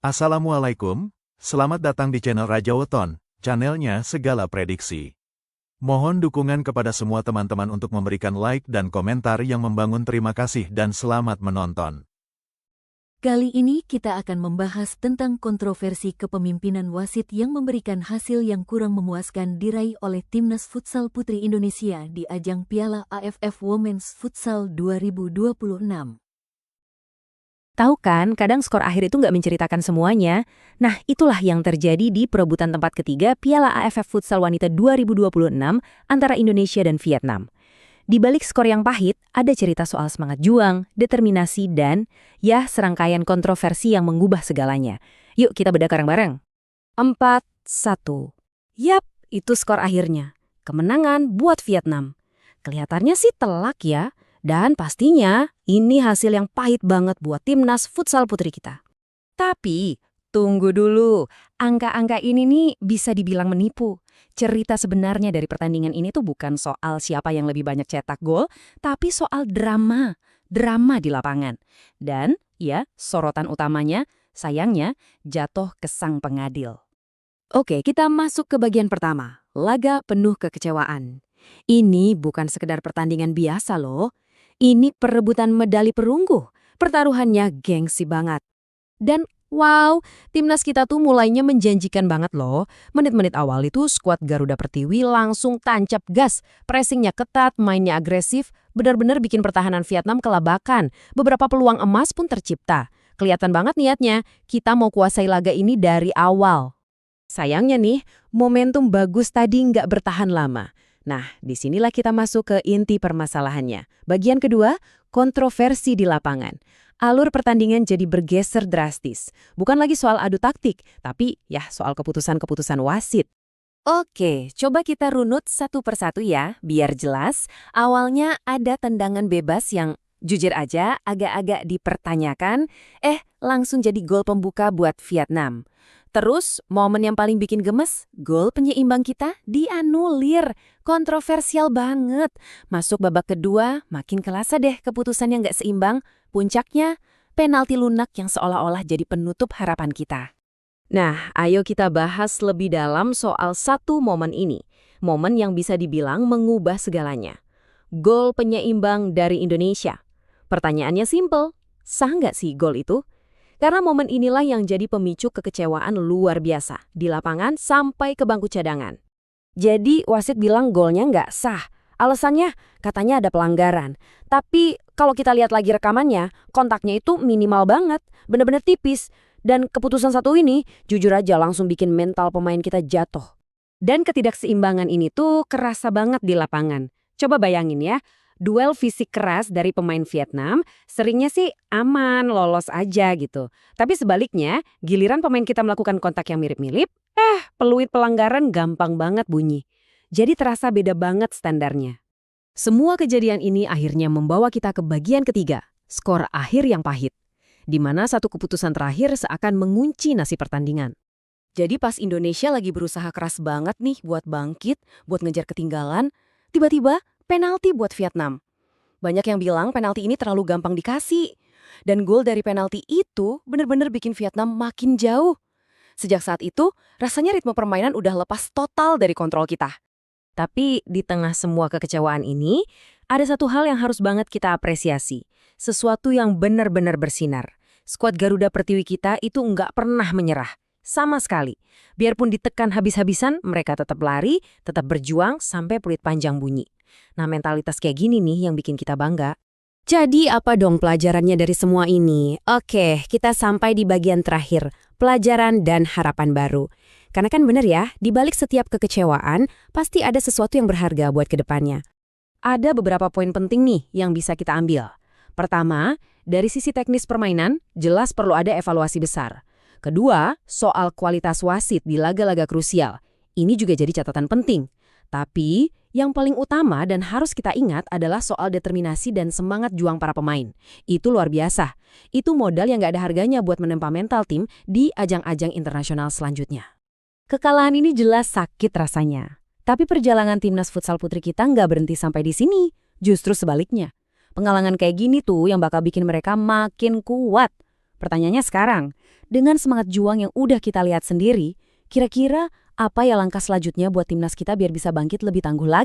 Assalamualaikum, selamat datang di channel Raja Weton, channelnya segala prediksi. Mohon dukungan kepada semua teman-teman untuk memberikan like dan komentar yang membangun. Terima kasih dan selamat menonton. Kali ini kita akan membahas tentang kontroversi kepemimpinan wasit yang memberikan hasil yang kurang memuaskan diraih oleh Timnas Futsal Putri Indonesia di ajang Piala AFF Women's Futsal 2026. Tahu kan, kadang skor akhir itu nggak menceritakan semuanya. Nah, itulah yang terjadi di perebutan tempat ketiga Piala AFF Futsal Wanita 2026 antara Indonesia dan Vietnam. Di balik skor yang pahit, ada cerita soal semangat juang, determinasi, dan ya serangkaian kontroversi yang mengubah segalanya. Yuk kita bedah bareng-bareng. 4-1. Yap, itu skor akhirnya. Kemenangan buat Vietnam. Kelihatannya sih telak ya. Dan pastinya ini hasil yang pahit banget buat Timnas Futsal Putri kita. Tapi, tunggu dulu. Angka-angka ini nih bisa dibilang menipu. Cerita sebenarnya dari pertandingan ini tuh bukan soal siapa yang lebih banyak cetak gol, tapi soal drama. Drama di lapangan. Dan, ya, sorotan utamanya, sayangnya, jatuh ke sang pengadil. Oke, kita masuk ke bagian pertama. Laga penuh kekecewaan. Ini bukan sekedar pertandingan biasa loh. Ini perebutan medali perunggu. Pertaruhannya gengsi banget. Dan wow, timnas kita tuh mulainya menjanjikan banget loh. Menit-menit awal itu skuad Garuda Pertiwi langsung tancap gas. Pressingnya ketat, mainnya agresif, benar-benar bikin pertahanan Vietnam kelabakan. Beberapa peluang emas pun tercipta. Kelihatan banget niatnya, kita mau kuasai laga ini dari awal. Sayangnya nih, momentum bagus tadi nggak bertahan lama. Nah, disinilah kita masuk ke inti permasalahannya. Bagian kedua, kontroversi di lapangan. Alur pertandingan jadi bergeser drastis. Bukan lagi soal adu taktik, tapi ya soal keputusan-keputusan wasit. Oke, coba kita runut satu persatu ya, biar jelas. Awalnya ada tendangan bebas yang jujur aja agak-agak dipertanyakan, langsung jadi gol pembuka buat Vietnam. Terus, momen yang paling bikin gemes, gol penyeimbang kita dianulir. Kontroversial banget. Masuk babak kedua, makin kelasa deh keputusan yang nggak seimbang. Puncaknya, penalti lunak yang seolah-olah jadi penutup harapan kita. Nah, ayo kita bahas lebih dalam soal satu momen ini. Momen yang bisa dibilang mengubah segalanya. Gol penyeimbang dari Indonesia. Pertanyaannya simpel, sah nggak sih gol itu? Karena momen inilah yang jadi pemicu kekecewaan luar biasa di lapangan sampai ke bangku cadangan. Jadi wasit bilang golnya nggak sah. Alasannya katanya ada pelanggaran. Tapi kalau kita lihat lagi rekamannya, kontaknya itu minimal banget, bener-bener tipis. Dan keputusan satu ini jujur aja langsung bikin mental pemain kita jatuh. Dan ketidakseimbangan ini tuh kerasa banget di lapangan. Coba bayangin ya. Duel fisik keras dari pemain Vietnam seringnya sih aman, lolos aja gitu. Tapi sebaliknya, giliran pemain kita melakukan kontak yang mirip-mirip, peluit pelanggaran gampang banget bunyi. Jadi terasa beda banget standarnya. Semua kejadian ini akhirnya membawa kita ke bagian ketiga, skor akhir yang pahit. Di mana satu keputusan terakhir seakan mengunci nasib pertandingan. Jadi pas Indonesia lagi berusaha keras banget nih buat bangkit, buat ngejar ketinggalan, tiba-tiba penalti buat Vietnam. Banyak yang bilang penalti ini terlalu gampang dikasih. Dan gol dari penalti itu benar-benar bikin Vietnam makin jauh. Sejak saat itu, rasanya ritme permainan udah lepas total dari kontrol kita. Tapi di tengah semua kekecewaan ini, ada satu hal yang harus banget kita apresiasi. Sesuatu yang benar-benar bersinar. Skuad Garuda Pertiwi kita itu nggak pernah menyerah. Sama sekali. Biarpun ditekan habis-habisan, mereka tetap lari, tetap berjuang sampai peluit panjang bunyi. Nah, mentalitas kayak gini nih yang bikin kita bangga. Jadi apa dong pelajarannya dari semua ini? Oke, kita sampai di bagian terakhir, pelajaran dan harapan baru. Karena kan bener ya, di balik setiap kekecewaan, pasti ada sesuatu yang berharga buat kedepannya. Ada beberapa poin penting nih yang bisa kita ambil. Pertama, dari sisi teknis permainan, jelas perlu ada evaluasi besar. Kedua, soal kualitas wasit di laga-laga krusial. Ini juga jadi catatan penting. Tapi, yang paling utama dan harus kita ingat adalah soal determinasi dan semangat juang para pemain. Itu luar biasa. Itu modal yang gak ada harganya buat menempa mental tim di ajang-ajang internasional selanjutnya. Kekalahan ini jelas sakit rasanya. Tapi perjalanan timnas futsal putri kita nggak berhenti sampai di sini. Justru sebaliknya. Pengalaman kayak gini tuh yang bakal bikin mereka makin kuat. Pertanyaannya sekarang, Dengan semangat juang yang udah kita lihat sendiri, kira-kira apa ya langkah selanjutnya buat timnas kita biar bisa bangkit lebih tangguh lagi?